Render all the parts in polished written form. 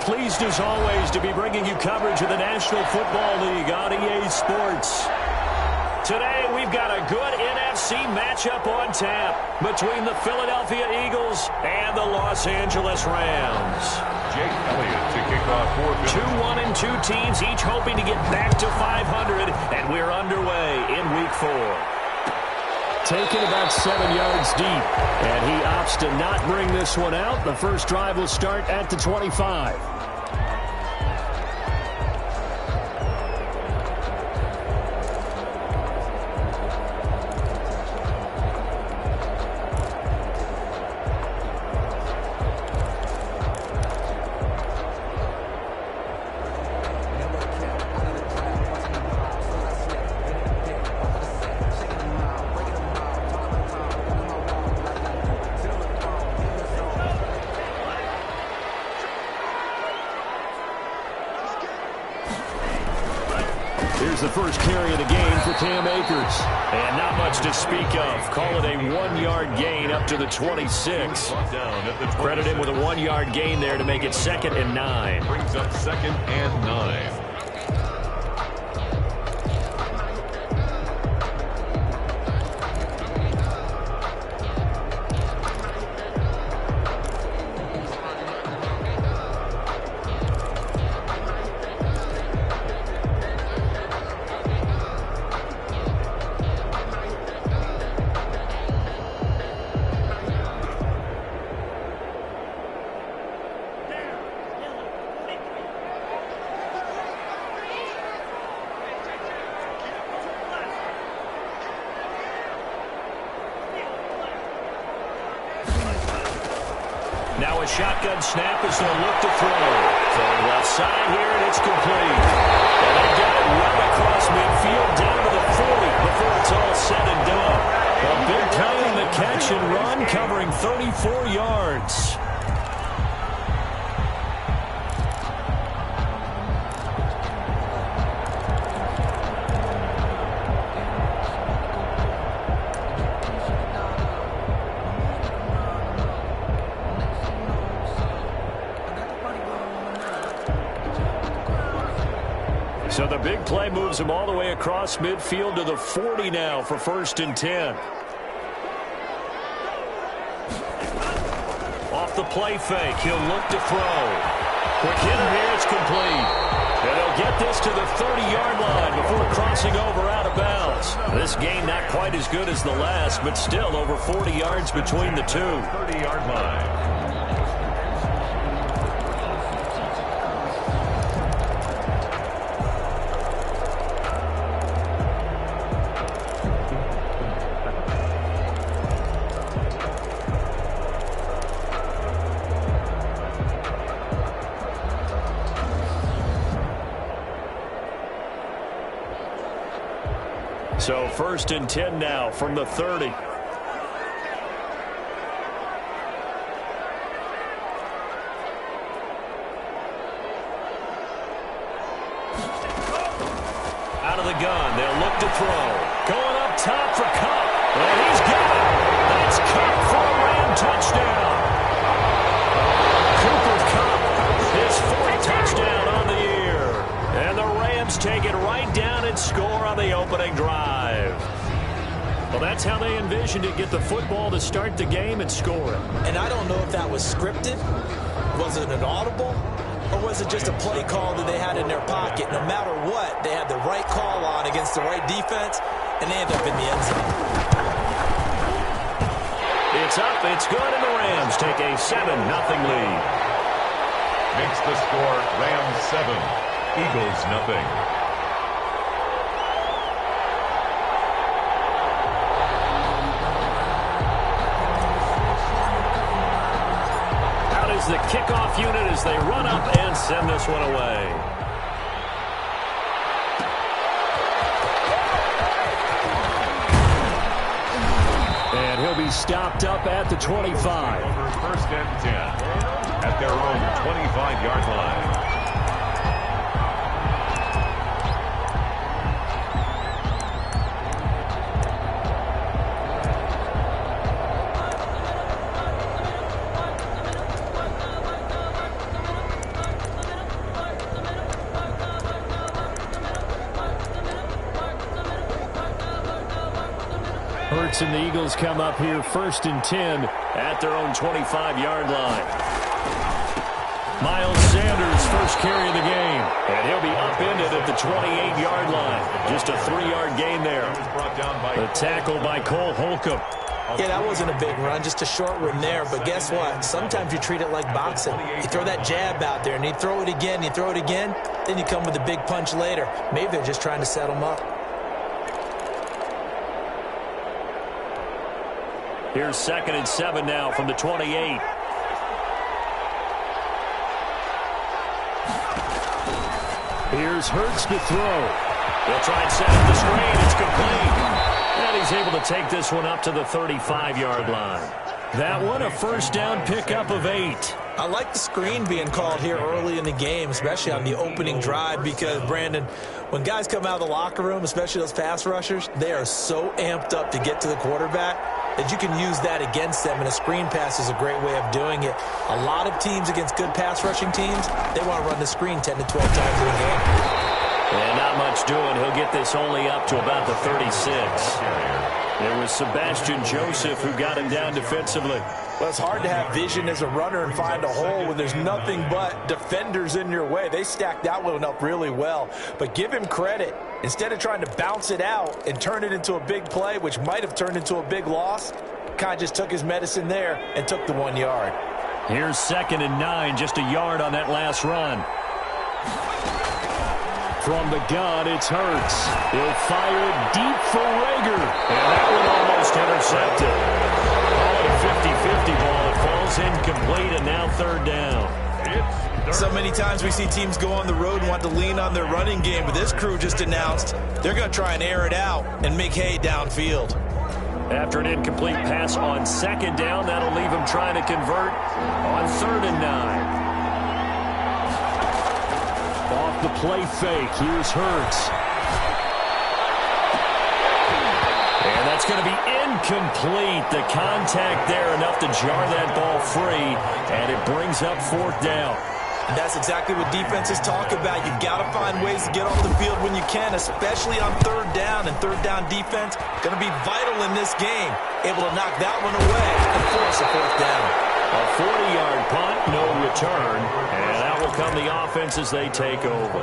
pleased as always to be bringing you coverage of the National Football League on EA Sports. Today, we've got a good NFC matchup on tap between the Philadelphia Eagles and the Los Angeles Rams. Jake Elliott to kick off for 2-1-2 teams, each hoping to get back to 500, and we're underway in Week 4. Taken about 7 yards deep, and he opts to not bring this one out. The first drive will start at the 25. Here's the first carry of the game for Cam Akers. And not much to speak of. Call it a 1-yard gain up to the 26. Credit him with a 1-yard gain there to make it 2nd and 9. Brings up 2nd and 9. Now a shotgun snap as they'll look to throw. Throwing left side here, and it's complete. And they get it right across midfield down to the 40 before it's all said and done. A big play in the catch and run covering 34 yards. So the big play moves him all the way across midfield to the 40 now for 1st and 10. Off the play fake, he'll look to throw. Quick hitter here, it's complete. And he'll get this to the 30-yard line before crossing over out of bounds. This game not quite as good as the last, but still over 40 yards between the two. 30-yard line. So 1st and 10 now from the 30. Out of the gun, they'll look to throw. Going up top for Cup. And he's got it. That's Cup for a Ram touchdown. Cooper Cup, his 4th touchdown on the year. And the Rams take it right down and score on the opening drive. Well, that's how they envisioned it. Get the football to start the game and score it. And I don't know if that was scripted. Was it an audible? Or was it just a play call that they had in their pocket? No matter what, they had the right call on against the right defense, and they end up in the end zone. It's up, it's good, and the Rams take a 7-0 lead. Makes the score Rams 7, Eagles nothing. The kickoff unit as they run up and send this one away. And he'll be stopped up at the 25. Over 1st and 10 at their own 25-yard line. efforts, and the Eagles come up here 1st and 10 at their own 25-yard line. Miles Sanders, first carry of the game, and he'll be upended at the 28-yard line. Just a 3-yard gain there. The tackle by Cole Holcomb. Yeah, that wasn't a big run, just a short one there. But guess what? Sometimes you treat it like boxing. You throw that jab out there, and you throw it again, then you come with a big punch later. Maybe they're just trying to set him up. Here's 2nd and 7 now from the 28. Here's Hurts to throw. They'll try and set up the screen. It's complete. And he's able to take this one up to the 35-yard line. That one, a first down pickup of 8. I like the screen being called here early in the game, especially on the opening drive, because, Brandon, when guys come out of the locker room, especially those pass rushers, they are so amped up to get to the quarterback that you can use that against them, and a screen pass is a great way of doing it. A lot of teams against good pass rushing teams, they want to run the screen 10 to 12 times in a game. And not much doing. He'll get this only up to about the 36. It was Sebastian Joseph who got him down defensively. Well, it's hard to have vision as a runner and find a hole when there's nothing but defenders in your way. They stacked that one up really well. But give him credit. Instead of trying to bounce it out and turn it into a big play, which might have turned into a big loss, kind of just took his medicine there and took the 1 yard. Here's 2nd and 9, just a yard on that last run. From the gun, it's Hurts. He'll fire it deep for Rager. And that one almost intercepted. Call it a 50-50 ball. It falls incomplete, and now 3rd down. So many times we see teams go on the road and want to lean on their running game, but this crew just announced they're going to try and air it out and make hay downfield. After an incomplete pass on 2nd down, that'll leave him trying to convert on 3rd and 9. Off the play fake, here's Hurts. And that's going to be incomplete. The contact there enough to jar that ball free, and it brings up 4th down. And that's exactly what defenses talk about. You've got to find ways to get off the field when you can, especially on 3rd down. And 3rd down defense going to be vital in this game. Able to knock that one away and force a 4th down. A 40-yard punt, no return, and out will come the offense as they take over.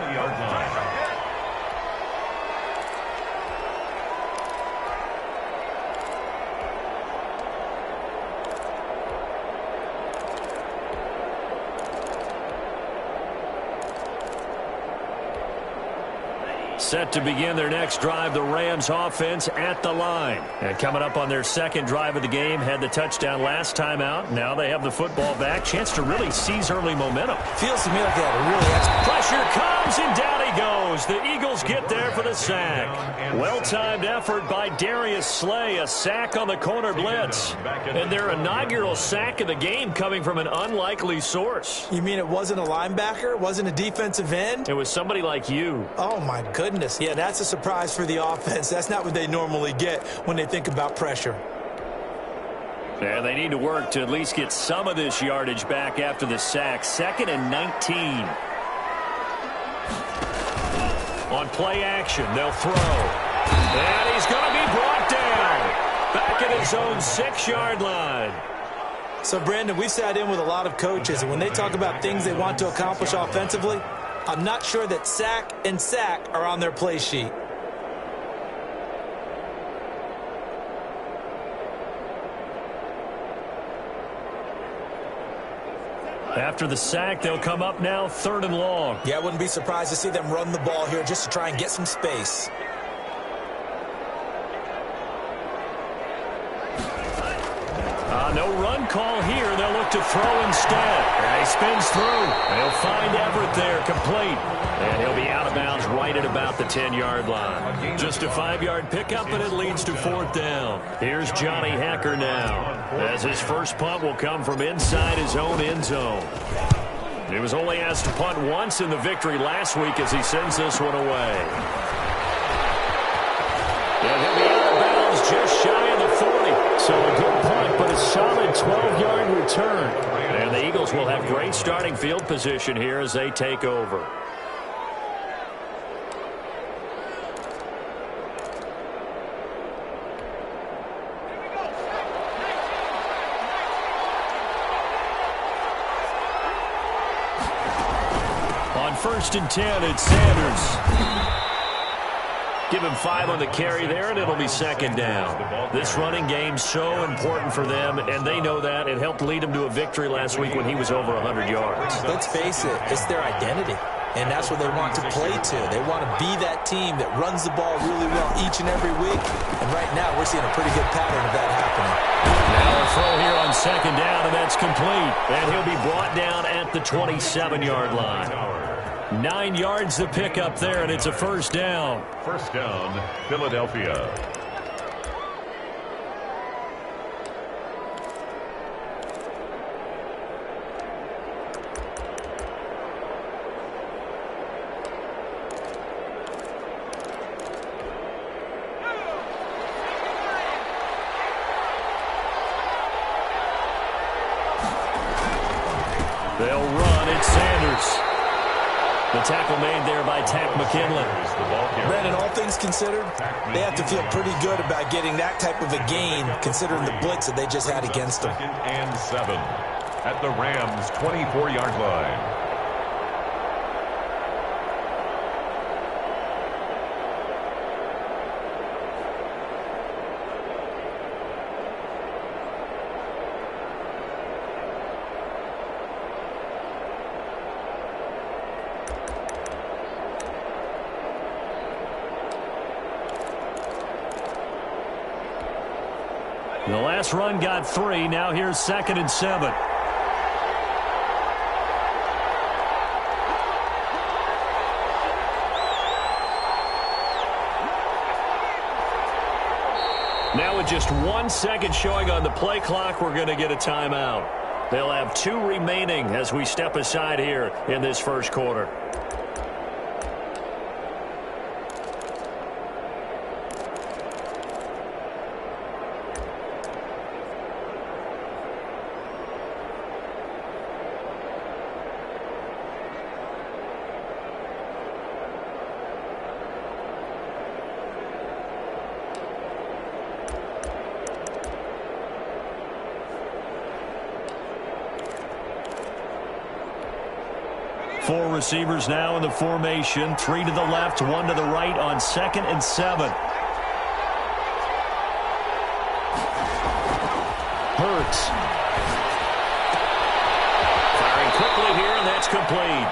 Set to begin their next drive, the Rams offense at the line. And coming up on their 2nd drive of the game, had the touchdown last time out. Now they have the football back. Chance to really seize early momentum. Feels to me like they had a really pressure comes, and down he goes. The Eagles get there for the sack. Well-timed effort by Darius Slay. A sack on the corner blitz. And their inaugural sack of the game coming from an unlikely source. You mean it wasn't a linebacker? It wasn't a defensive end? It was somebody like you. Oh, my goodness. Yeah, that's a surprise for the offense. That's not what they normally get when they think about pressure. Yeah, they need to work to at least get some of this yardage back after the sack. 2nd and 19. On play action, they'll throw. And he's going to be brought down. Back at his own 6-yard line. So, Brandon, we sat in with a lot of coaches, and when they talk about things they want to accomplish offensively, I'm not sure that sack and sack are on their play sheet. After the sack, they'll come up now 3rd and long. Yeah, I wouldn't be surprised to see them run the ball here just to try and get some space. No run call here. They'll look to throw instead. And he spins through. And he'll find Everett there, complete. And he'll be out of bounds right at about the 10-yard line. Just a 5-yard pickup, and it leads to 4th down. Here's Johnny Hacker now, as his first punt will come from inside his own end zone. He was only asked to punt once in the victory last week as he sends this one away. And he'll be out of bounds just shy of the 40. So a good punt, but a solid 12-yard return. And the Eagles will have great starting field position here as they take over. 1st and 10. It's Sanders. Give him 5 on the carry there, and it'll be 2nd down. This running game's so important for them, and they know that. It helped lead them to a victory last week when he was over 100 yards. Let's face it, it's their identity, and that's what they want to play to. They want to be that team that runs the ball really well each and every week, and right now we're seeing a pretty good pattern of that happening. Now a throw here on 2nd down, and that's complete. And he'll be brought down at the 27-yard line. 9 yards to pick up there, and it's a 1st down. 1st down, Philadelphia. They'll run. It's Sanders. The tackle made there by Tack McKinley. Brandon, all things considered, they have to feel pretty good about getting that type of a gain, considering the blitz that they just had against them. 2nd and 7 at the Rams' 24-yard line. The last run got 3. Now here's 2nd and 7. Now with just 1 second showing on the play clock, we're going to get a timeout. They'll have 2 remaining as we step aside here in this 1st quarter. Four receivers now in the formation. 3 to the left, 1 to the right on 2nd and 7. Hurts. Firing quickly here, and that's complete.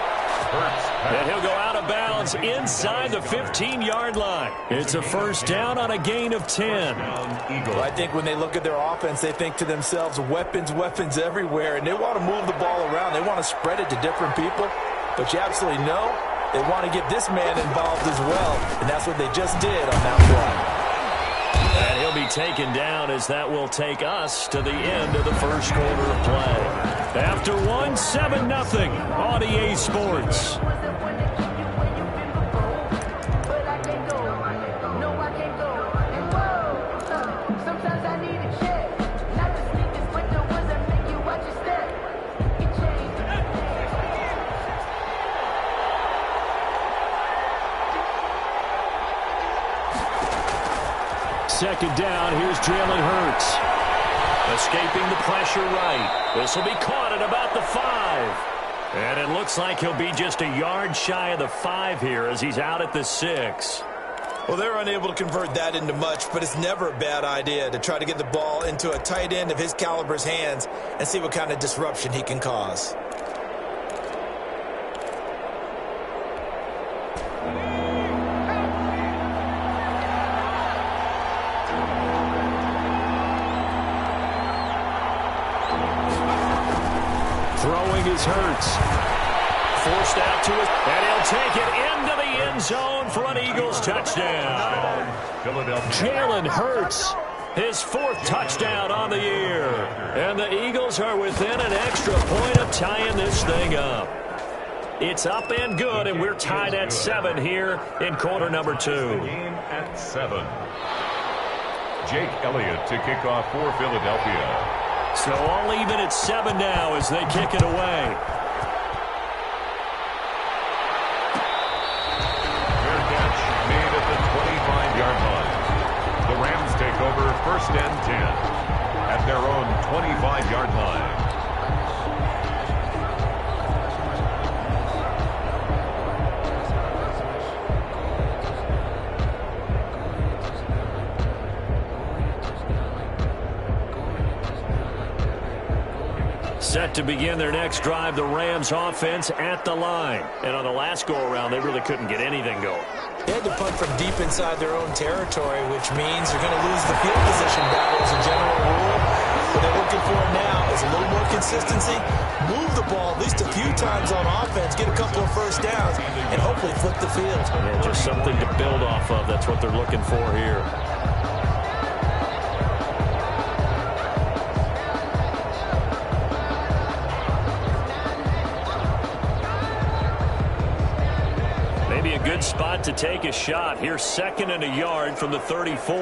And he'll go out of bounds inside the 15-yard line. It's a 1st down on a gain of 10. Well, I think when they look at their offense, they think to themselves, weapons, weapons everywhere, and they want to move the ball around. They want to spread it to different people. But you absolutely know they want to get this man involved as well, and that's what they just did on that play. And he'll be taken down as that will take us to the end of the 1st quarter of play. After 1, 7-0 on EA Sports. Second down, here's Jalen Hurts. Escaping the pressure right. This will be caught at about the 5. And it looks like he'll be just a yard shy of the 5 here as he's out at the 6. Well, they're unable to convert that into much, but it's never a bad idea to try to get the ball into a tight end of his caliber's hands and see what kind of disruption he can cause. Throwing is Hurts. Forced out to it, and he'll take it into the end zone for an Eagles touchdown. Jalen Hurts, his 4th touchdown on the year. And the Eagles are within an extra point of tying this thing up. It's up and good, and we're tied at 7 here in quarter number 2. Game at 7. Jake Elliott to kick off for Philadelphia. So all even at 7 now as they kick it away. Fair catch made at the 25-yard line. The Rams take over 1st and 10 at their own 25-yard line. set to begin their next drive. The Rams offense at the line. And on the last go-around, they really couldn't get anything going. They had to punt from deep inside their own territory, which means they're going to lose the field position battle as a general rule. What they're looking for now is a little more consistency, move the ball at least a few times on offense, get a couple of first downs, and hopefully flip the field. Yeah, just something to build off of. That's what they're looking for here. Maybe a good spot to take a shot. Here's 2nd and a yard from the 34.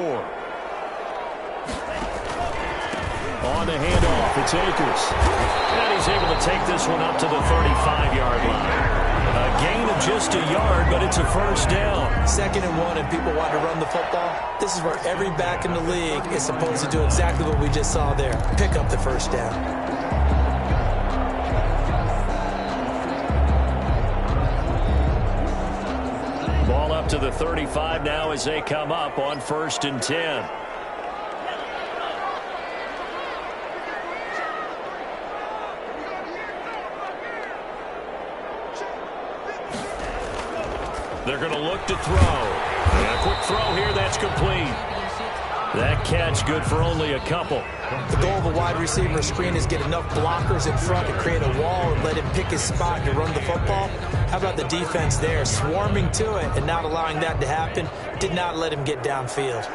On the handoff, it's Akers. And he's able to take this one up to the 35-yard line. A gain of just a yard, but it's a first down. 2nd and 1, and people want to run the football. This is where every back in the league is supposed to do exactly what we just saw there. Pick up the first down. Ball up to the 35 now as they come up on 1st and 10. They're going to look to throw. And a quick throw here, that's complete. That catch good for only a couple. The goal of a wide receiver screen is get enough blockers in front to create a wall and let him pick his spot to run the football. How about the defense there, swarming to it and not allowing that to happen? Did not let him get downfield.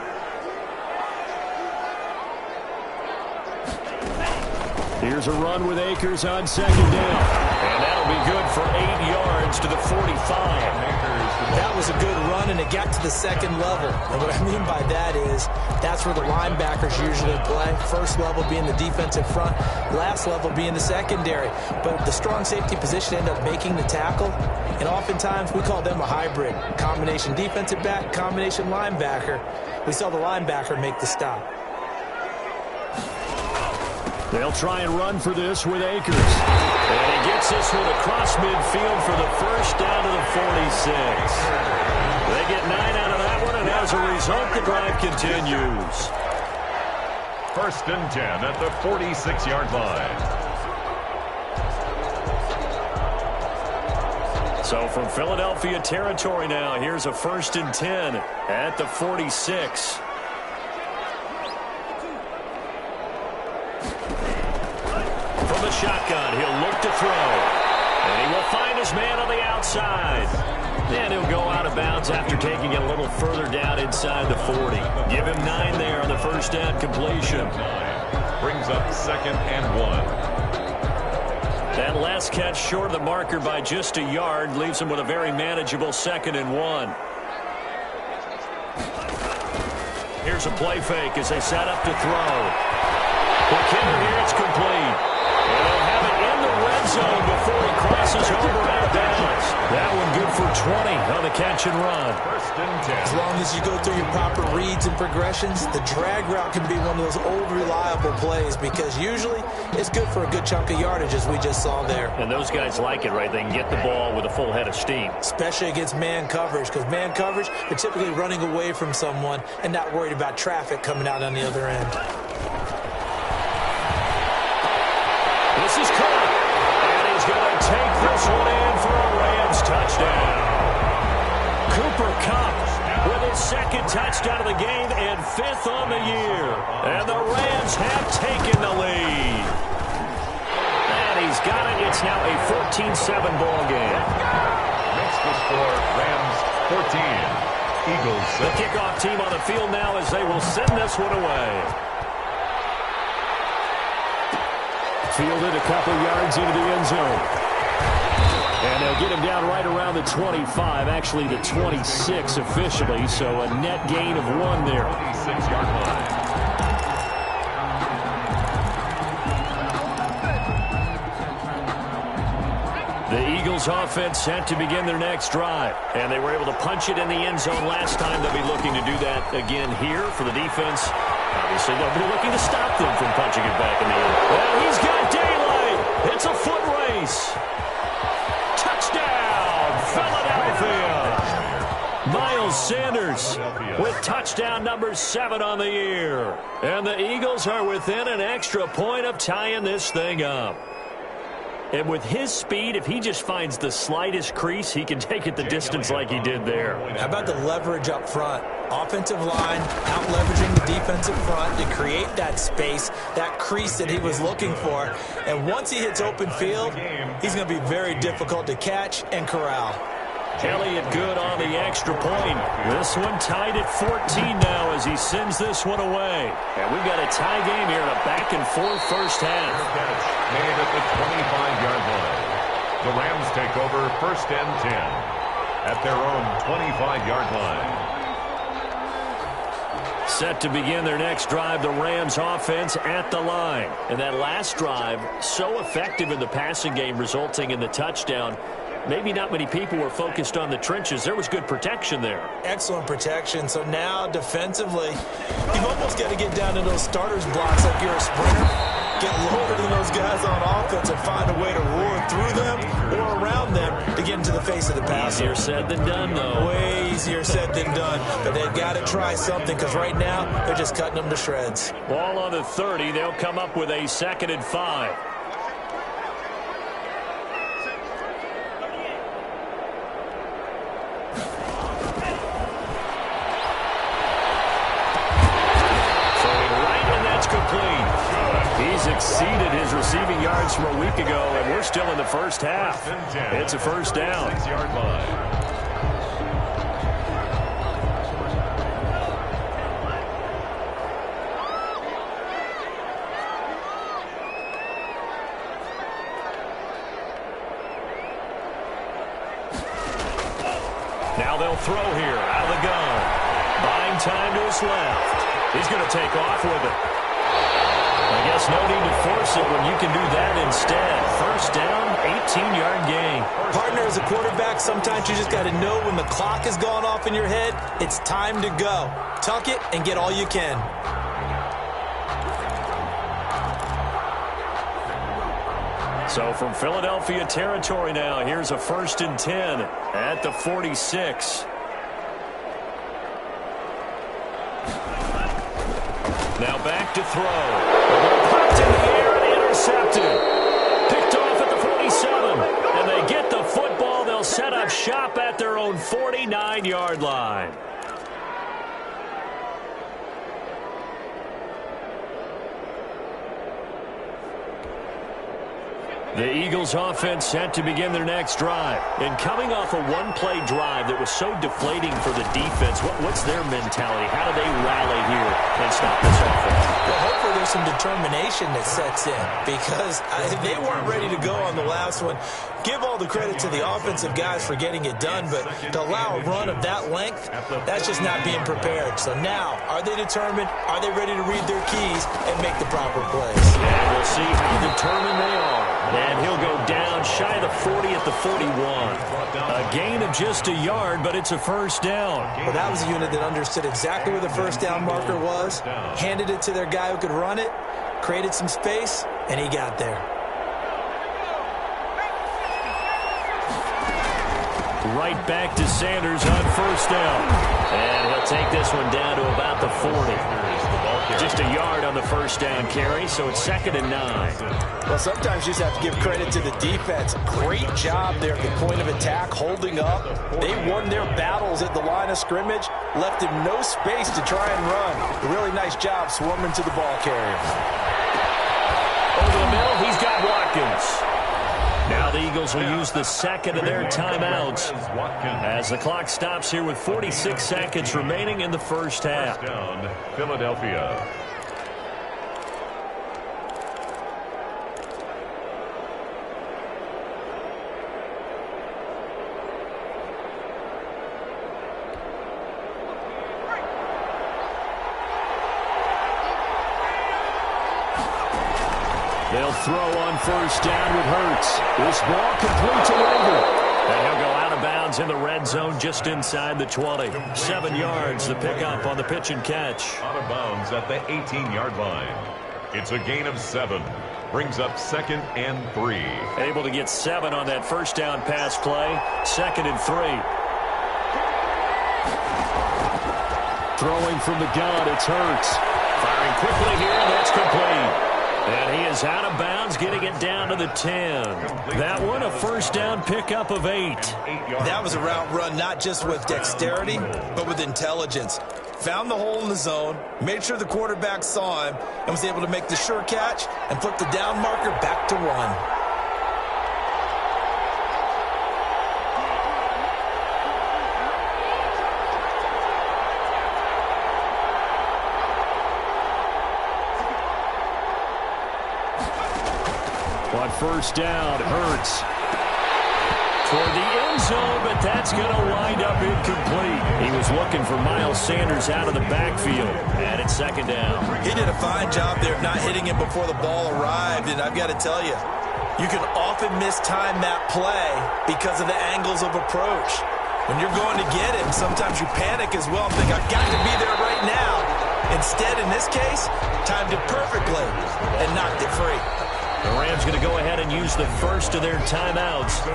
Here's a run with Akers on 2nd down. And that'll be good for 8 yards to the 45. That was a good run, and it got to the 2nd level. And what I mean by that is that's where the linebackers usually play. First level being the defensive front, last level being the secondary. But the strong safety position ended up making the tackle, and oftentimes we call them a hybrid. Combination defensive back, combination linebacker. We saw the linebacker make the stop. They'll try and run for this with Akers. And he gets this one across midfield for the first down to the 46. They get 9 out of that one, and as a result, the drive continues. 1st and 10 at the 46-yard line. So from Philadelphia territory now, here's a 1st and 10 at the 46. From the shotgun, he'll look to throw. And he will find his man on the outside. And he'll go out of bounds after taking it a little further down inside the 40. Give him 9 there on the first down completion. Brings up 2nd and 1. That last catch short of the marker by just a yard leaves him with a very manageable 2nd and 1. Here's a play fake as they set up to throw. The kicker here, it's complete. And they'll have it in the red zone before he crosses over out of bounds. That one good for 20 on the catch and run. 1st and 10. As long as you go through your proper reads and progressions, the drag route can be one of those old reliable plays because usually it's good for a good chunk of yardage as we just saw there. And those guys like it, right? They can get the ball with a full head of steam. Especially against man coverage, because man coverage, they're typically running away from someone and not worried about traffic coming out on the other end. This is caught, and he's going to take this one in for a Rams touchdown. Cooper Kupp with his 2nd touchdown of the game and 5th on the year. And the Rams have taken the lead. And he's got it. It's now a 14-7 ball game. Makes the score Rams 14, Eagles 7. The kickoff team on the field now as they will send this one away. Fielded a couple yards into the end zone. And they'll get him down right around the 25, actually the 26 officially, so a net gain of 1 there. 26-yard line. The Eagles offense set to begin their next drive, and they were able to punch it in the end zone last time. They'll be looking to do that again here for the defense. Obviously, they'll be looking to stop them from punching it back in the end. Well, he's got daylight. It's a foot race. Touchdown, Philadelphia. Miles Sanders with touchdown number 7 on the year. And the Eagles are within an extra point of tying this thing up. And with his speed, if he just finds the slightest crease, he can take it the distance like he did there. How about the leverage up front? Offensive line out leveraging the defensive front to create that space, that crease that he was looking for. And once he hits open field, he's going to be very difficult to catch and corral. Elliott good on the extra point. This one tied at 14 now as he sends this one away. And we've got a tie game here in a back-and-forth first half. Made at the 25-yard line. The Rams take over first and 10 at their own 25-yard line. Set to begin their next drive, the Rams offense at the line. And that last drive, so effective in the passing game, resulting in the touchdown. Maybe not many people were focused on the trenches. There was good protection there. Excellent protection. So now defensively, you've almost got to get down to those starters blocks like you're a sprinter. Get lower than those guys on offense and find a way to roar through them or around them to get into the face of the passer. Easier said than done, though. Way easier said than done. But they've got to try something because right now they're just cutting them to shreds. Ball on the 30. They'll come up with a 2nd and 5. He's exceeded his receiving yards from a week ago, and we're still in the first half. It's a first down. 6-yard line. Now they'll throw here out of the gun. Buying time to his left. He's going to take off with it. I guess no need to force it when you can do that instead. First down, 18-yard gain. Partner, as a quarterback, sometimes you just got to know when the clock has gone off in your head, it's time to go. Tuck it and get all you can. So from Philadelphia territory now, here's a 1st and 10 at the 46. Now back to throw. Popped in the air and intercepted. Picked off at the 47. And they get the football. They'll set up shop at their own 49-yard line. The Eagles offense set to begin their next drive. And coming off a one-play drive that was so deflating for the defense, what's their mentality? How do they rally here and stop this offense? Well, hopefully there's some determination that sets in because they weren't ready to go on the last one. Give all the credit to the offensive guys for getting it done, but to allow a run of that length, that's just not being prepared. So now, are they determined? Are they ready to read their keys and make the proper plays? And we'll see how determined they are. And he'll go down shy of the 40 at the 41. A gain of just a yard, but it's a first down. Well, that was a unit that understood exactly where the first down marker was, handed it to their guy who could run it, created some space, and he got there. Right back to Sanders on first down. And he'll take this one down to about the 40. Just a yard on the first down carry, so it's 2nd and 9. Well, sometimes you just have to give credit to the defense. Great job there at the point of attack, holding up. They won their battles at the line of scrimmage, left him no space to try and run. A really nice job swarming to the ball carrier. Over the middle, he's got Watkins. Now the Eagles will use the second of their timeouts as the clock stops here with 46 seconds remaining in the first half. First down, Philadelphia. They'll throw on first down with Hurts. This ball complete to Rager. And he'll go out of bounds in the red zone just inside the 20. 7 yards, the pickup on the pitch and catch. Out of bounds at the 18-yard line. It's a gain of 7. Brings up 2nd and 3. Able to get 7 on that first down pass play. 2nd and 3. Throwing from the gun, it's Hurts. Firing quickly here, and that's complete. And he is out of bounds, getting it down to the 10. That one, a first down pickup of 8. That was a route run not just with dexterity, but with intelligence. Found the hole in the zone, made sure the quarterback saw him, and was able to make the sure catch and flip the down marker back to 1. On first down, Hurts toward the end zone, but that's going to wind up incomplete. He was looking for Miles Sanders out of the backfield, and it's second down. He did a fine job there of not hitting him before the ball arrived, and I've got to tell you, you can often mistime that play because of the angles of approach. When you're going to get him, sometimes you panic as well and think, I've got to be there right now. Instead, in this case, timed it perfectly and knocked it free. The Rams going to go ahead and use the first of their timeouts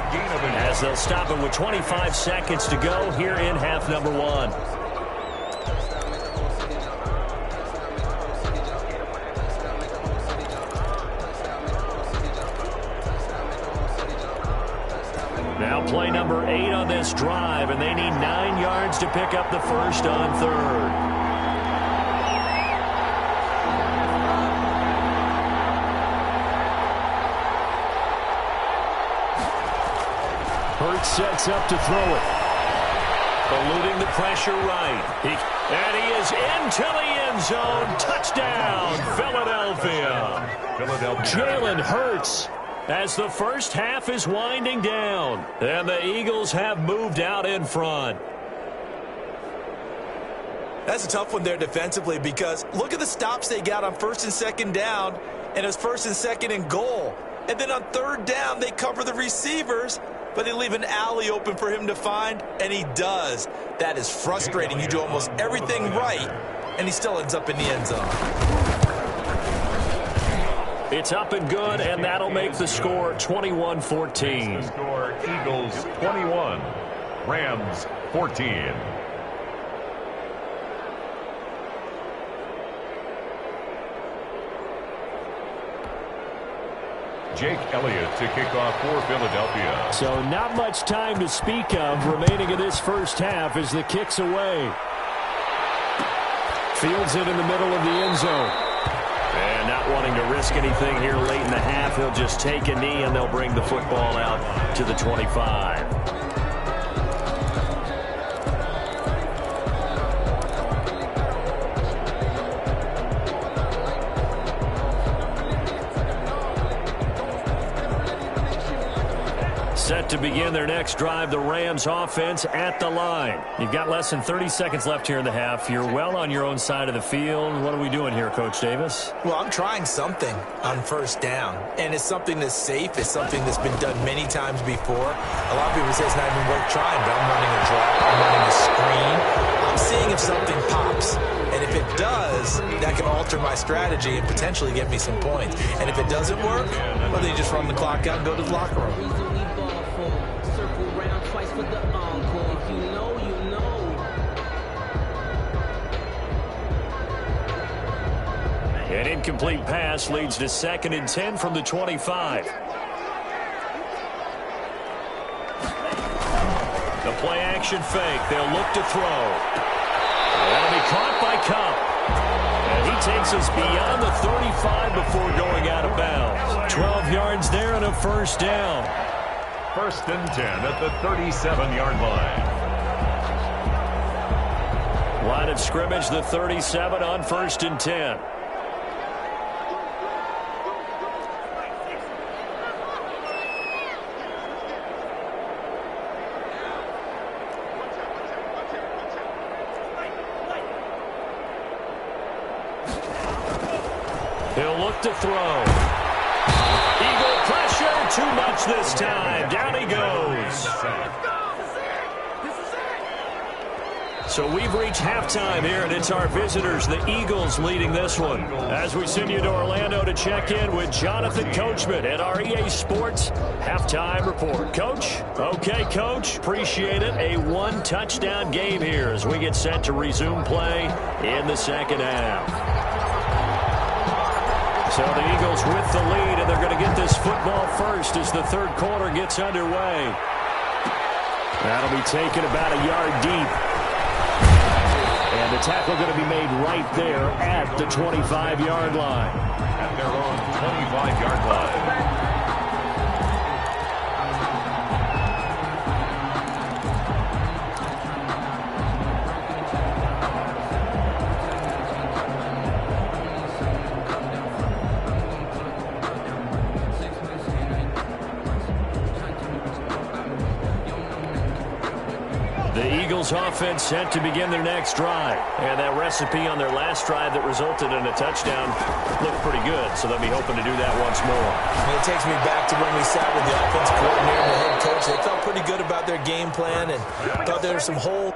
as they'll stop it with 25 seconds to go here in half number 1. Now play number 8 on this drive, and they need 9 yards to pick up the first on third. Hurts sets up to throw it. Eluding the pressure right. And he is into the end zone. Touchdown, Philadelphia. Jalen Hurts as the first half is winding down. And the Eagles have moved out in front. That's a tough one there defensively because look at the stops they got on first and second down, and it's first and second and goal. And then on third down, they cover the receivers, but they leave an alley open for him to find, and he does. That is frustrating. You do almost everything right, and he still ends up in the end zone. It's up and good, and that'll make the score 21-14. The score, Eagles 21, Rams 14. Jake Elliott to kick off for Philadelphia. So not much time to speak of remaining in this first half as the kick's away. Fields it in the middle of the end zone. And not wanting to risk anything here late in the half, he'll just take a knee and they'll bring the football out to the 25. Set to begin their next drive, the Rams offense at the line. You've got less than 30 seconds left here in the half. You're well on your own side of the field. What are we doing here, Coach Davis? Well, I'm trying something on first down, and it's something that's safe. It's something that's been done many times before. A lot of people say it's not even worth trying, but I'm running a draw. I'm running a screen. I'm seeing if something pops. And if it does, that can alter my strategy and potentially get me some points. And if it doesn't work, well, then you just run the clock out and go to the locker room. An incomplete pass leads to 2nd and 10 from the 25. The play action fake. They'll look to throw. That'll be caught by Cup. And he takes us beyond the 35 before going out of bounds. 12 yards there and a first down. 1st and 10 at the 37-yard line. Line of scrimmage, the 37 on 1st and 10. He'll look to throw. Eagle pressure, too much this time. Down he goes. So we've reached halftime here, and it's our visitors, the Eagles, leading this one. As we send you to Orlando to check in with Jonathan Coachman at our EA Sports Halftime Report. Coach? Okay, Coach. Appreciate it. A one-touchdown game here as we get set to resume play in the second half. So the Eagles with the lead, and they're going to get this football first as the third quarter gets underway. That'll be taken about a yard deep. And the tackle going to be made right there at the 25-yard line. At their own 25-yard line. Offense set to begin their next drive. And that recipe on their last drive that resulted in a touchdown looked pretty good, so they'll be hoping to do that once more. It takes me back to when we sat with the offensive coordinator and the head coach. They felt pretty good about their game plan and thought there were some holes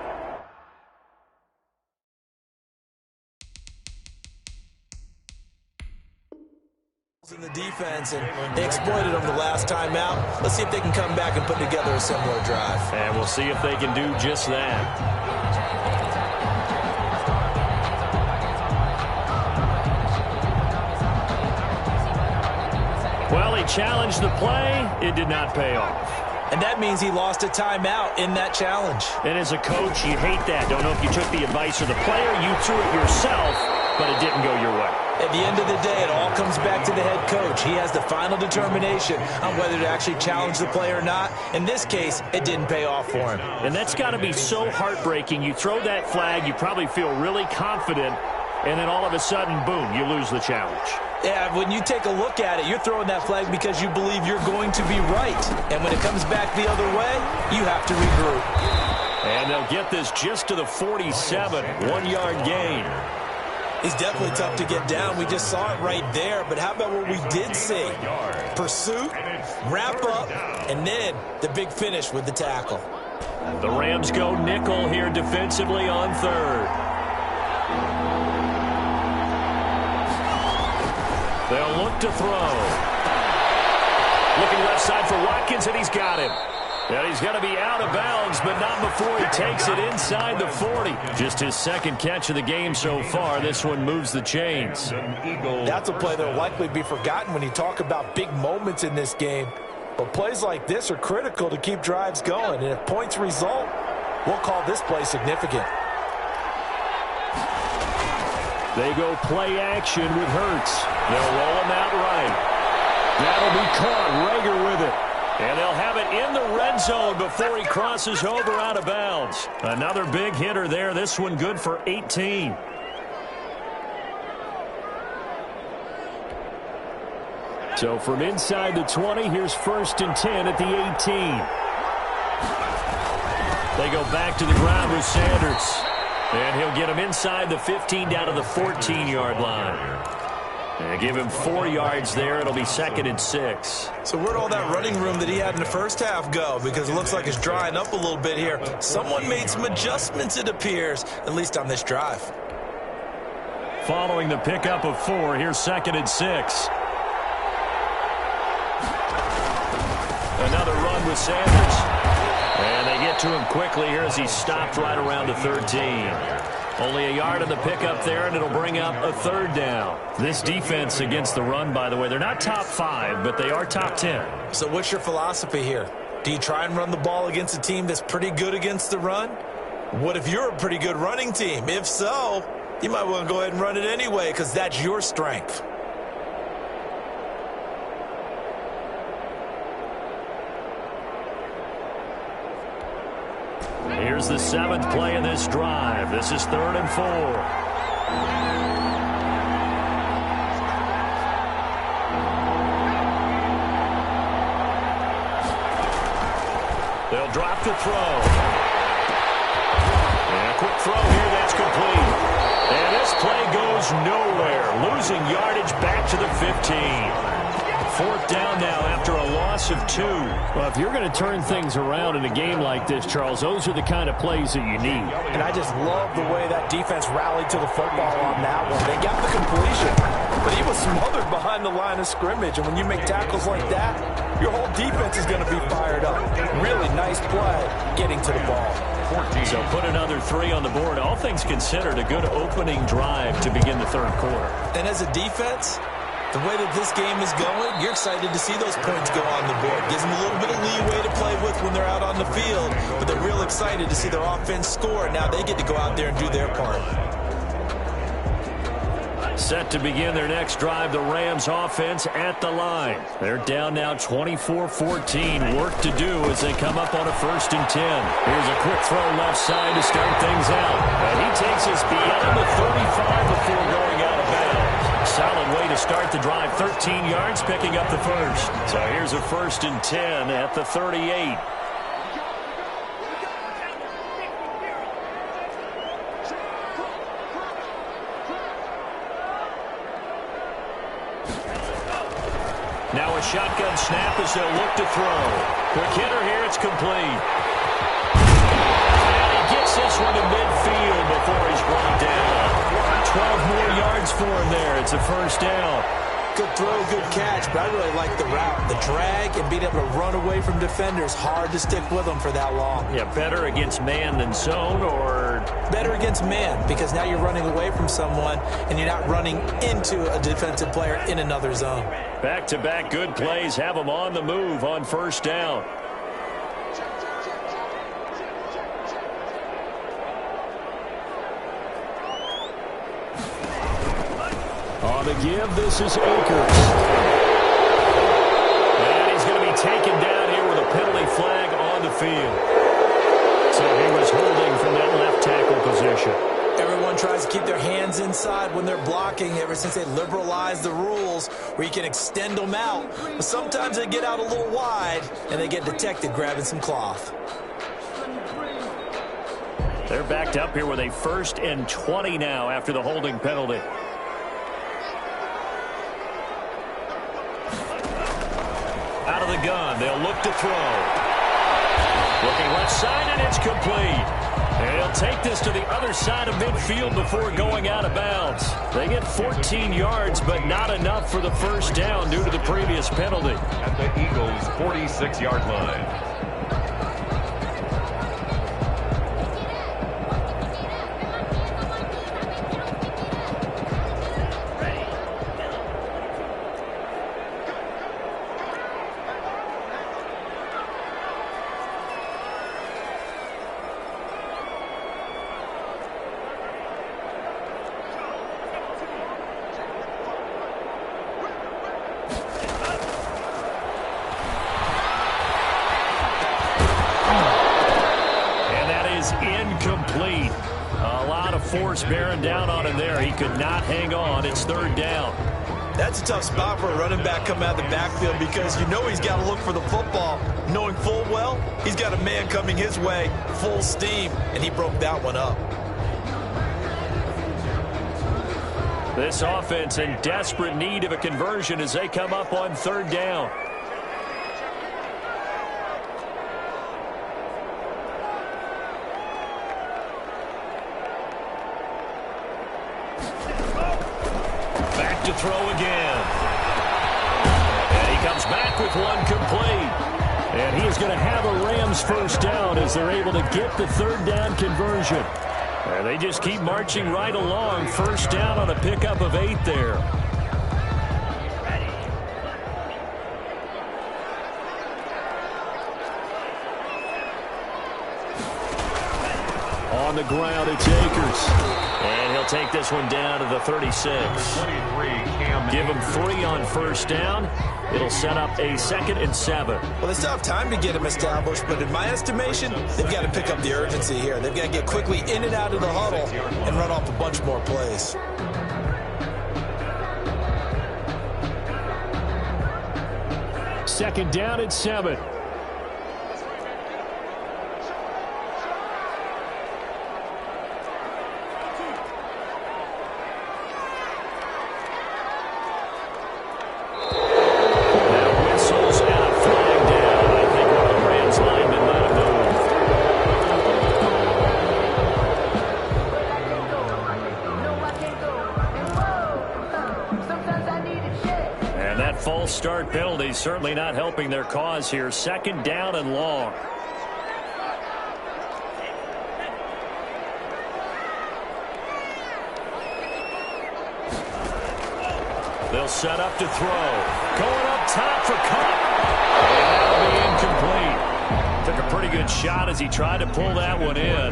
in the defense, and they exploited them the last time out. Let's see if they can come back and put together a similar drive. And we'll see if they can do just that. Well, he challenged the play. It did not pay off. And that means he lost a timeout in that challenge. And as a coach, you hate that. Don't know if you took the advice of the player, you threw it yourself, but it didn't go your way. At the end of the day, it all comes back to the head coach. He has the final determination on whether to actually challenge the play or not. In this case, it didn't pay off for him. And that's got to be so heartbreaking. You throw that flag, you probably feel really confident, and then all of a sudden, boom, you lose the challenge. Yeah, when you take a look at it, you're throwing that flag because you believe you're going to be right. And when it comes back the other way, you have to regroup. And they'll get this just to the 47, 1-yard gain. He's definitely tough to get down. We just saw it right there. But how about what we did see? Pursuit, wrap up, and then the big finish with the tackle. The Rams go nickel here defensively on third. They'll look to throw. Looking left side for Watkins, and he's got him. And he's going to be out of bounds, but not before he takes it inside the 40. Just his second catch of the game so far. This one moves the chains. That's a play that will likely be forgotten when you talk about big moments in this game. But plays like this are critical to keep drives going. And if points result, we'll call this play significant. They go play action with Hurts. They'll roll him out right. That'll be caught. Rager with it. And they'll have it in the red zone before he crosses over out of bounds. Another big hitter there. This one good for 18. So from inside the 20, here's 1st and 10 at the 18. They go back to the ground with Sanders. And he'll get him inside the 15 down to the 14-yard line. And give him 4 yards there. It'll be 2nd and 6. So where'd all that running room that he had in the first half go? Because it looks like it's drying up a little bit here. Someone made some adjustments, it appears, at least on this drive. Following the pickup of 4, here's 2nd and 6. Another run with Sanders. And they get to him quickly here as he's stopped right around the 13. Only a yard on the pickup there, and it'll bring up a 3rd down. This defense against the run, by the way, they're not top 5, but they are top 10. So what's your philosophy here? Do you try and run the ball against a team that's pretty good against the run? What if you're a pretty good running team? If so, you might want to go ahead and run it anyway because that's your strength. Here's the 7th play of this drive. This is 3rd and 4. They'll drop the throw. And a quick throw here, that's complete. And this play goes nowhere. Losing yardage back to the 15. 4th down now after a loss of 2. Well, if you're going to turn things around in a game like this, Charles, those are the kind of plays that you need. And I just love the way that defense rallied to the football on that one. They got the completion, but he was smothered behind the line of scrimmage. And when you make tackles like that, your whole defense is going to be fired up. Really nice play getting to the ball. So put another 3 on the board. All things considered, a good opening drive to begin the 3rd quarter. And as a defense, The way that this game is going, you're excited to see those points go on the board. Gives them a little bit of leeway to play with when they're out on the field, but they're real excited to see their offense score. Now they get to go out there and do their part. Set to begin their next drive, the Rams offense at the line. They're down now 24-14. Work to do as they come up on a 1st and 10. Here's a quick throw left side to start things out. And he takes us beyond the 35 before going out of bounds. Solid way to start the drive. 13 yards, picking up the first. So here's a 1st and 10 at the 38. Now a shotgun snap as they'll look to throw. Quick hitter here, it's complete. And he gets this one to midfield before he's brought down. 12 more yards for him there. It's a 1st down. Good throw, good catch, but I really like the route. The drag and being able to run away from defenders, hard to stick with them for that long. Yeah, better against man than zone, or better against man, because now you're running away from someone and you're not running into a defensive player in another zone. Back-to-back good plays have them on the move on 1st down. On the give, this is Akers. And he's going to be taken down here with a penalty flag on the field. So he was holding from that left tackle position. Everyone tries to keep their hands inside when they're blocking ever since they liberalized the rules where you can extend them out. But sometimes they get out a little wide and they get detected grabbing some cloth. They're backed up here with a 1st and 20 now after the holding penalty. Out of the gun, they'll look to throw. Looking left side, and it's complete. And he'll take this to the other side of midfield before going out of bounds. They get 14 yards, but not enough for the 1st down due to the previous penalty. At the Eagles' 46-yard line. Incomplete. A lot of force bearing down on him there. He could not hang on. It's 3rd down. That's a tough spot for a running back coming out of the backfield because you know he's got to look for the football. Knowing full well, he's got a man coming his way, full steam, and he broke that one up. This offense in desperate need of a conversion as they come up on 3rd down. Back to throw again. And he comes back with one complete. And he is going to have a Rams 1st down as they're able to get the 3rd down conversion. And they just keep marching right along. 1st down on a pickup of 8 there. On the ground, it's Akers. And he'll take this one down to the 36. Give him 3 on 1st down. It'll set up a 2nd and 7. Well, they still have time to get him established, but in my estimation, they've got to pick up the urgency here. They've got to get quickly in and out of the huddle and run off a bunch more plays. Second down and 7. False start penalty certainly not helping their cause here. 2nd down and long. They'll set up to throw. Going up top for Cup. That'll be incomplete. Took a pretty good shot as he tried to pull that one in.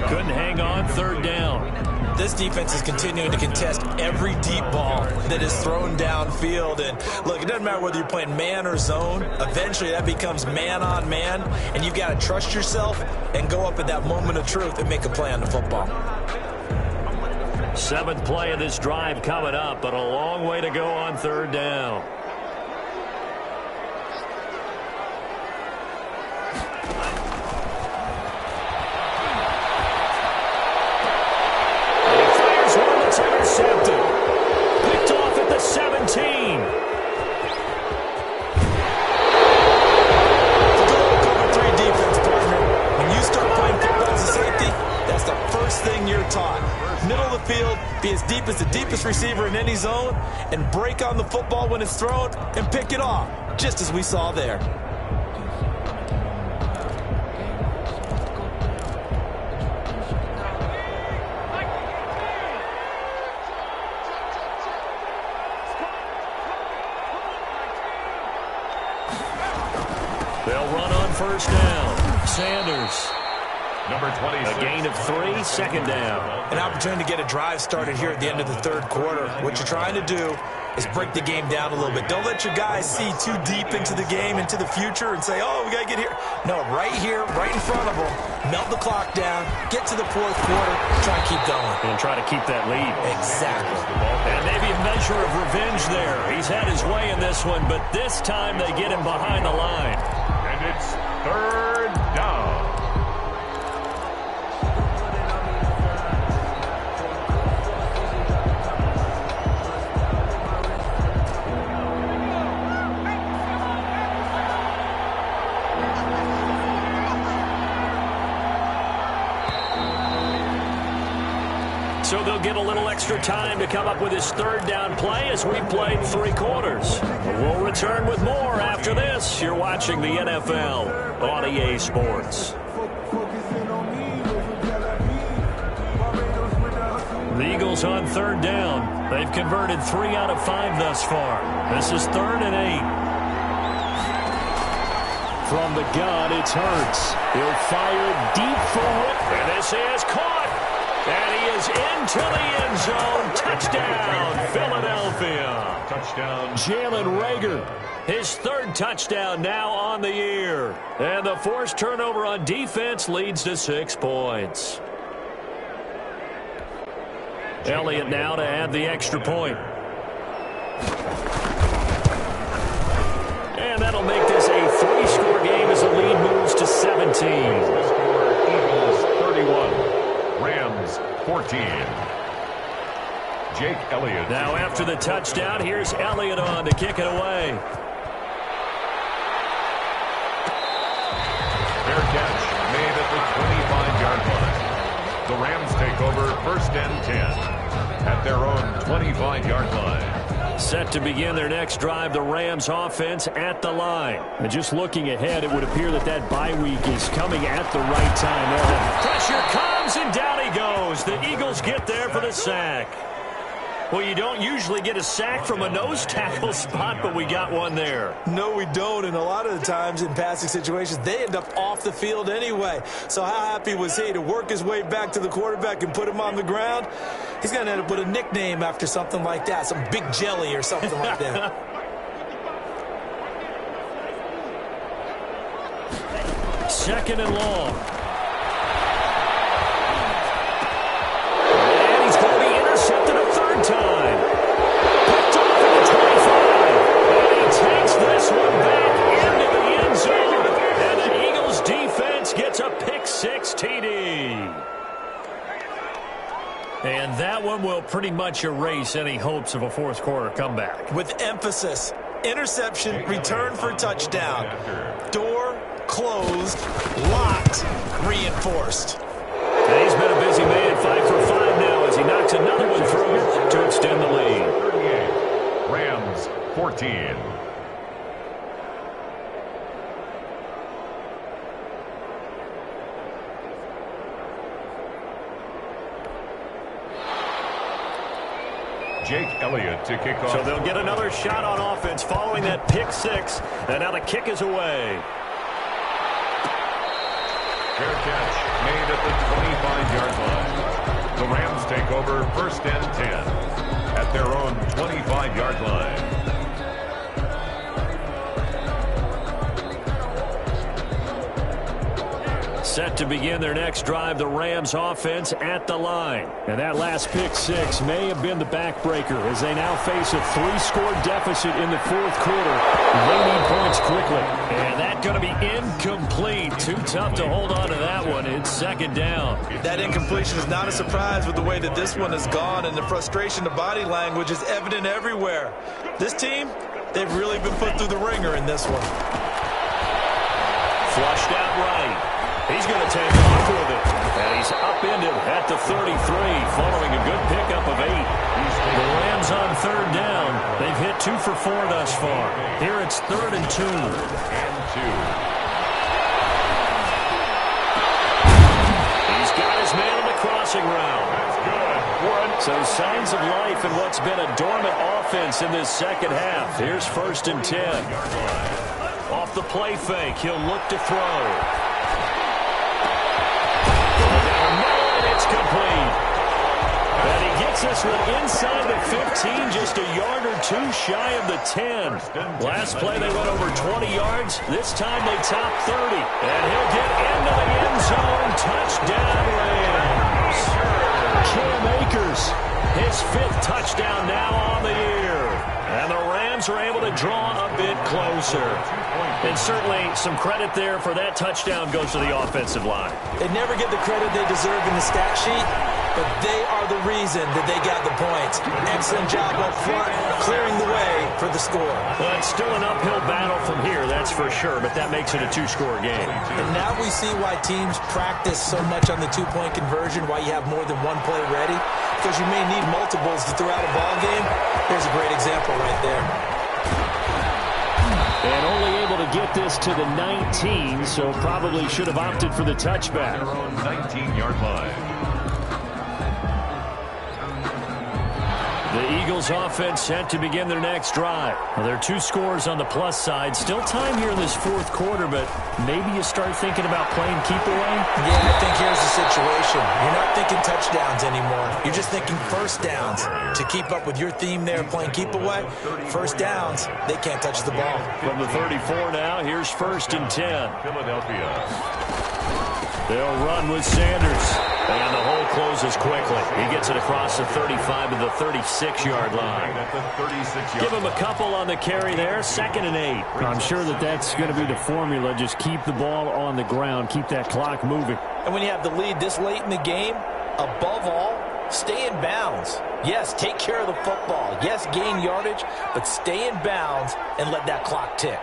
Couldn't hang on, third down. This defense is continuing to contest every deep ball that is thrown downfield. And look, it doesn't matter whether you're playing man or zone. Eventually, that becomes man on man. And you've got to trust yourself and go up at that moment of truth and make a play on the football. 7th play of this drive coming up, but a long way to go on third down. Intercepted. Picked off at the 17. Cover 3 defense, partner. When you start playing football as a safety, that's the first thing you're taught. Middle of the field, be as deep as the deepest receiver in any zone, and break on the football when it's thrown and pick it off, just as we saw there. They'll run on first down. Sanders. Number 26. A gain of 3, second down. An opportunity to get a drive started here at the end of the third quarter. What you're trying to do is break the game down a little bit. Don't let your guys see too deep into the game, into the future, and say, oh, we got to get here. No, right here, right in front of them. Melt the clock down, get to the fourth quarter, try and keep going. And try to keep that lead. Exactly. And maybe a measure of revenge there. He's had his way in this one, but this time they get him behind the line. And it's third down. So they'll get a little extra time to come up with his third down play as we played 3 quarters. We'll return with more after this. You're watching the NFL on EA Sports. The Eagles on third down. They've converted 3 out of 5 thus far. This is 3rd and 8. From the gun, it's Hurts. He'll fire deep for it. And this is caught. And he is into the end zone. Touchdown, Philadelphia. Touchdown. Jalen Reagor, his 3rd touchdown now on the year. And the forced turnover on defense leads to 6 points. Elliott now to add the extra point. And that'll make this a 3-score game as the lead moves to 17. Eagles 31. Rams 14. Jake Elliott. Now after the touchdown, here's Elliott on to kick it away. Fair catch made at the 25-yard line. The Rams take over 1st and 10 at their own 25-yard line. Set to begin their next drive, the Rams offense at the line. And just looking ahead, it would appear that that bye week is coming at the right time. Now, pressure comes, and down he goes. The Eagles get there for the sack. Well, you don't usually get a sack from a nose tackle spot, but we got one there. No, we don't, and a lot of the times in passing situations, they end up off the field anyway. So how happy was he to work his way back to the quarterback and put him on the ground? He's going to end up with a nickname after something like that, some Big Jelly or something like that. Second and long. Time. Picked off at the 25. And he takes this one back into the end zone. And the Eagles defense gets a pick-6 TD. And that one will pretty much erase any hopes of a fourth quarter comeback. With emphasis, interception, return for touchdown. Door closed, locked, reinforced. And he's been a busy man, 5 for 5 now as he knocks another one through to extend the lead. 38. Rams 14. Jake Elliott to kick off. So they'll get another shot on offense following that pick six. And now the kick is away. Fair catch made at the 25-yard line. The Rams take over 1st and 10 at their own 25-yard line. Set to begin their next drive, the Rams offense at the line. And that last pick six may have been the backbreaker as they now face a 3-score deficit in the 4th quarter. They need points quickly. And that's going to be incomplete. Too tough to hold on to that one. It's 2nd down. That incompletion is not a surprise with the way that this one has gone, and the frustration, the body language is evident everywhere. This team, they've really been put through the ringer in this one. Flushed out right. He's going to take off with it. And he's upended at the 33 following a good pickup of 8. The Rams on 3rd down. They've hit 2 for 4 thus far. Here it's 3rd and 2. He's got his man on the crossing route. So signs of life in what's been a dormant offense in this 2nd half. Here's 1st and 10. Off the play fake, he'll look to throw. It's complete. And he gets this one inside the 15, just a yard or 2 shy of the 10. Last play they went over 20 yards. This time they top 30. And he'll get into the end zone. Touchdown Rams. Cam Akers, his 5th touchdown now on the year. And the Rams are able to draw a bit closer. And certainly some credit there for that touchdown goes to the offensive line. They never get the credit they deserve in the stat sheet, but they are the reason that they got the points. Excellent job up front, clearing the way for the score. Well, it's still an uphill battle from here, that's for sure, but that makes it a 2-score game. And now we see why teams practice so much on the 2-point conversion, why you have more than one play ready, because you may need multiples to throw out a ball game. Here's a great example right there. And only able to get this to the 19, so probably should have opted for the touchback. Their own 19-yard line. The Eagles offense set to begin their next drive. Well, there are 2 scores on the plus side. Still time here in this 4th quarter, but maybe you start thinking about playing keep away? Yeah, I think here's the situation. You're not thinking touchdowns anymore. You're just thinking 1st downs. To keep up with your theme there, playing keep away, 1st downs, they can't touch the ball. From the 34 now, here's 1st and 10. Philadelphia. They'll run with Sanders. And the hole closes quickly. He gets it across the 35 to the 36-yard line. Give him a couple on the carry there. 2nd and 8. I'm sure that's going to be the formula. Just keep the ball on the ground. Keep that clock moving. And when you have the lead this late in the game, above all, stay in bounds. Yes, take care of the football. Yes, gain yardage, but stay in bounds and let that clock tick.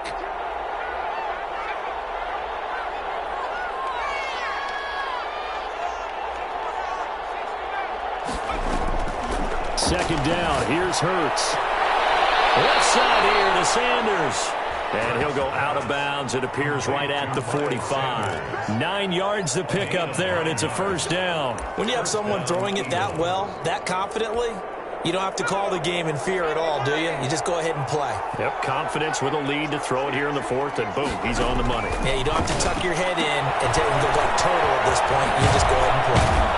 Second down. Here's Hurts. Left side here to Sanders. And he'll go out of bounds. It appears right at the 45. 9 yards to pick up there, and it's a 1st down. When you have someone throwing it that well, that confidently, you don't have to call the game in fear at all, do you? You just go ahead and play. Yep, confidence with a lead to throw it here in the 4th, and boom, he's on the money. Yeah, you don't have to tuck your head in and take him to go total at this point. You just go ahead and play.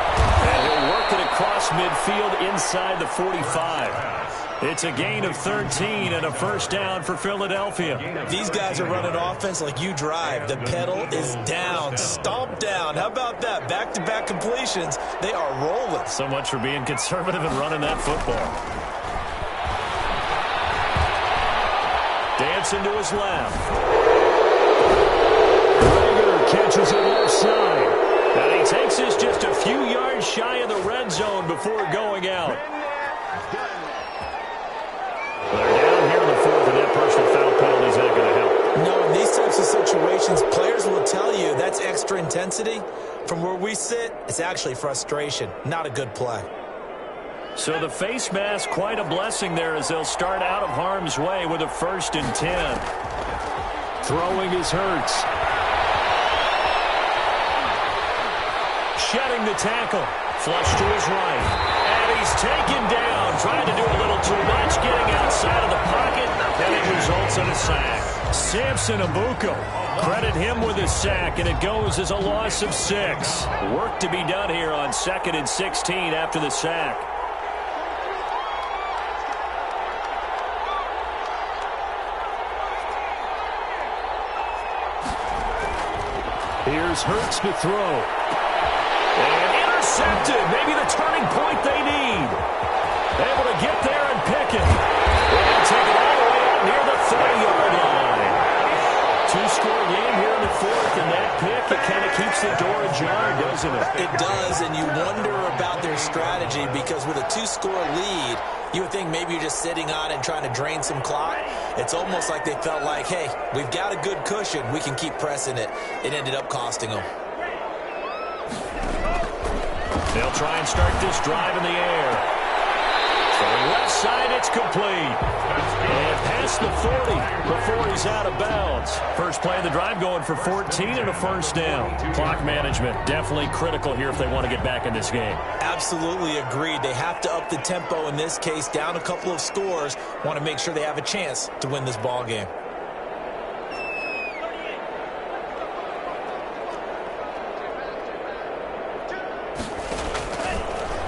And he'll work it across midfield inside the 45. It's a gain of 13 and a 1st down for Philadelphia. These guys are running offense like you drive. The pedal is down, stomped down. How about that? Back-to-back completions. They are rolling. So much for being conservative and running that football. Dancing to his left. Rager catches it left side. And he takes this just a few yards shy of the red zone before going out. They're down here in the 4th, and that personal foul penalty is not going to help. No, in these types of situations, players will tell you that's extra intensity. From where we sit, it's actually frustration. Not a good play. So the face mask, quite a blessing there as they'll start out of harm's way with a 1st and 10. Throwing is Hurts. Shedding the tackle. Flush to his right. And he He's taken down, trying to do a little too much, getting outside of the pocket, and it results in a sack. Samson Abuko, credit him with a sack, and it goes as a loss of 6. Work to be done here on 2nd and 16 after the sack. Here's Hurts to throw. And intercepted. Maybe the turning point they need. Able to get there and pick it. And take it all the way out near the 30-yard line. 2-score game here in the 4th, and that pick, it kind of keeps the door ajar, doesn't it? It does, and you wonder about their strategy because with a 2-score lead, you would think maybe you're just sitting on it and trying to drain some clock. It's almost like they felt like, hey, we've got a good cushion. We can keep pressing it. It ended up costing them. They'll try and start this drive in the air. So left side, it's complete. And past the 40 before he's out of bounds. First play of the drive going for 14 and a first down. Clock management definitely critical here if they want to get back in this game. Absolutely agreed. They have to up the tempo in this case, down a couple of scores. Want to make sure they have a chance to win this ball game.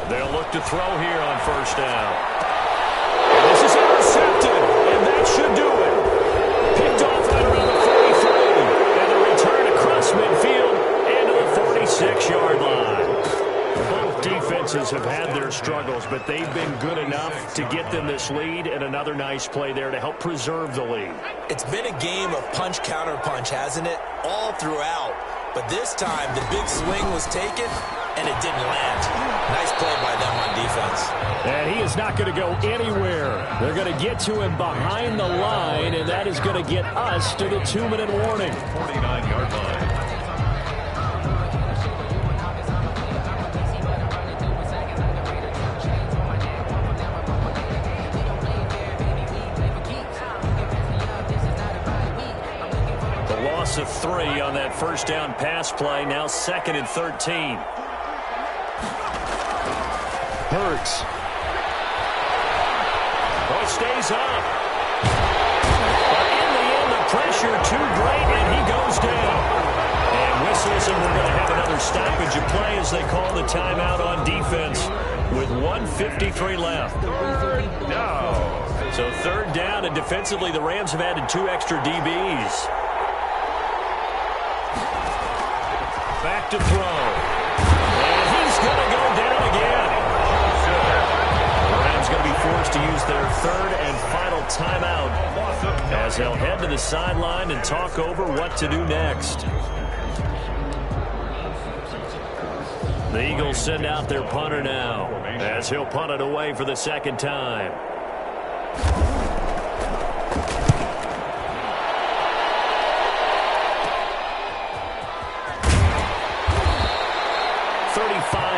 They'll look to throw here on first down. And this is intercepted, and that should do it. Picked off right around the 43, and the return across midfield and to the 46-yard line. Both defenses have had their struggles, but they've been good enough to get them this lead, and another nice play there to help preserve the lead. It's been a game of punch-counter-punch, hasn't it? All throughout. But this time, the big swing was taken, and it didn't land. Nice play by them on defense. And he is not going to go anywhere. They're going to get to him behind the line, and that is going to get us to the 2-minute warning. 49-yard line. Of 3 on that first down pass play. Now 2nd and 13. Hurts. Oh, stays up. But in the end, the pressure too great, and he goes down. And whistles, and we're going to have another stoppage of play as they call the timeout on defense with 1:53 left. Third down. So 3rd down, and defensively, the Rams have added 2 extra DBs. Back to throw. And he's going to go down again. The Rams going to be forced to use their 3rd and final timeout as they'll head to the sideline and talk over what to do next. The Eagles send out their punter now as he'll punt it away for the 2nd time.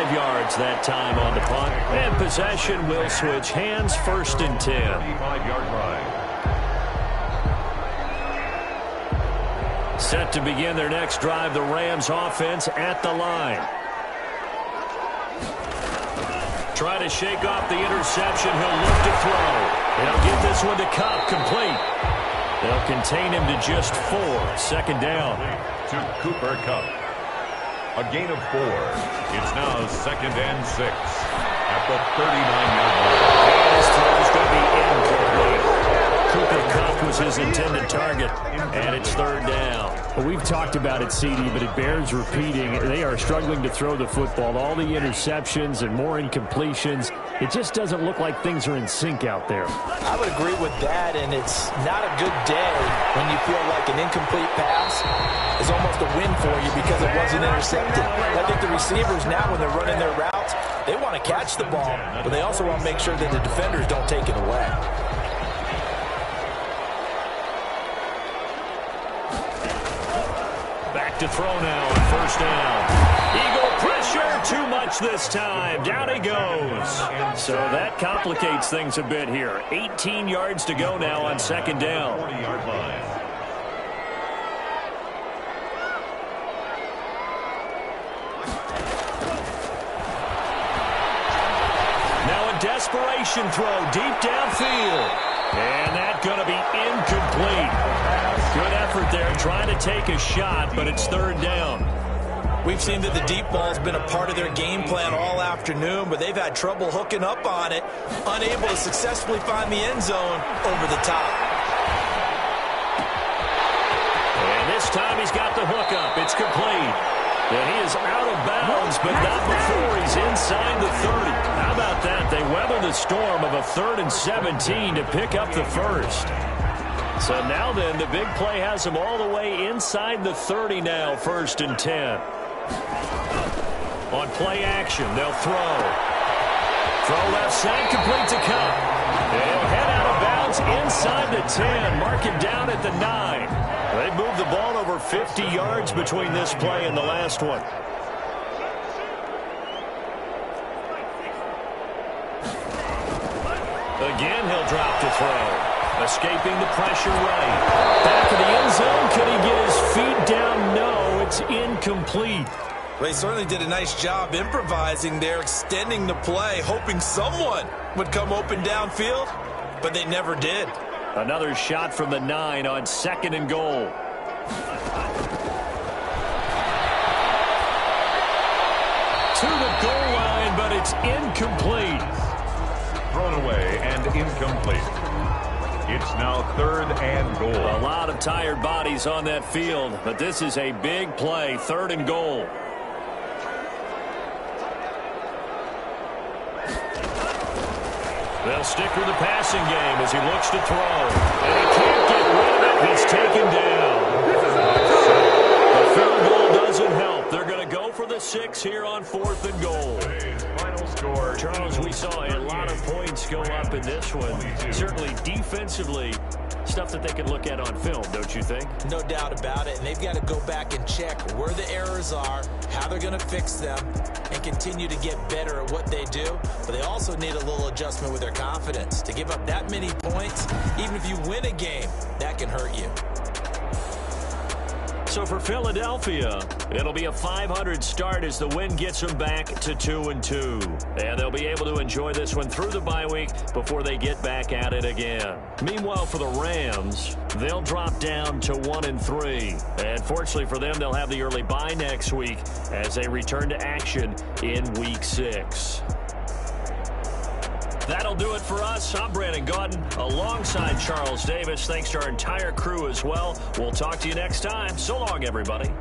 Yards that time on the punt, and possession will switch hands. 1st and 10. 25-yard line. Set to begin their next drive, the Rams offense at the line. Try to shake off the interception. He'll look to throw. He'll get this one to Cup, complete. They'll contain him to just 4. 2nd down. To Cooper Kupp. A gain of 4. It's now 2nd and 6 at the 39-yard line. This throw is going to be incomplete. Cooper Kupp was his intended target, and it's 3rd down. Well, we've talked about it, CD, but it bears repeating. They are struggling to throw the football. All the interceptions and more incompletions. It just doesn't look like things are in sync out there. I would agree with that, and it's not a good day when you feel like an incomplete pass is almost a win for you because it wasn't intercepted. I think the receivers now, when they're running their routes, they want to catch the ball, but they also want to make sure that the defenders don't take it away. Back to throw now on 1st down. Eagle pressure, too much this time. Down he goes. So that complicates things a bit here. 18 yards to go now on 2nd down. 40-yard line. Now a desperation throw deep downfield. And that's going to be incomplete. Good effort there trying to take a shot, but it's third down. We've seen that the deep ball's been a part of their game plan all afternoon, but they've had trouble hooking up on it, unable to successfully find the end zone over the top. And this time he's got the hookup. It's complete. And he is out of bounds, but not before he's inside the 30. How about that? They weather the storm of a 3rd and 17 to pick up the first. So now then, the big play has them all the way inside the 30 now, 1st and 10. On play action, they'll throw. Throw left side, complete to Cup. They'll head out of bounds inside the 10. Mark it down at the 9. They moved the ball over 50 yards between this play and the last one. Again, he'll drop to throw. Escaping the pressure right. Back of the end zone. Could he get his feet down? No, it's incomplete. Well, he certainly did a nice job improvising there, extending the play, hoping someone would come open downfield, but they never did. Another shot from the 9 on 2nd and goal. To the goal line, but it's incomplete. Thrown away and incomplete. It's now 3rd and goal. A lot of tired bodies on that field, but this is a big play, 3rd and goal. They'll stick with the passing game as he looks to throw. And he can't get rid of it. He's taken down. The field goal doesn't help. They're going to go for the 6 here on 4th and goal. Final score. Charles, we saw a lot of points go up in this one. Certainly defensively, stuff that they can look at on film, don't you think? No doubt about it, and they've got to go back and check where the errors are, how they're going to fix them, and continue to get better at what they do. But they also need a little adjustment with their confidence. To give up that many points, even if you win a game, that can hurt you. So for Philadelphia, it'll be a .500 start as the win gets them back to 2-2. And they'll be able to enjoy this one through the bye week before they get back at it again. Meanwhile, for the Rams, they'll drop down to 1-3. And fortunately for them, they'll have the early bye next week as they return to action in Week 6. That'll do it for us. I'm Brandon Gaudin alongside Charles Davis. Thanks to our entire crew as well. We'll talk to you next time. So long, everybody.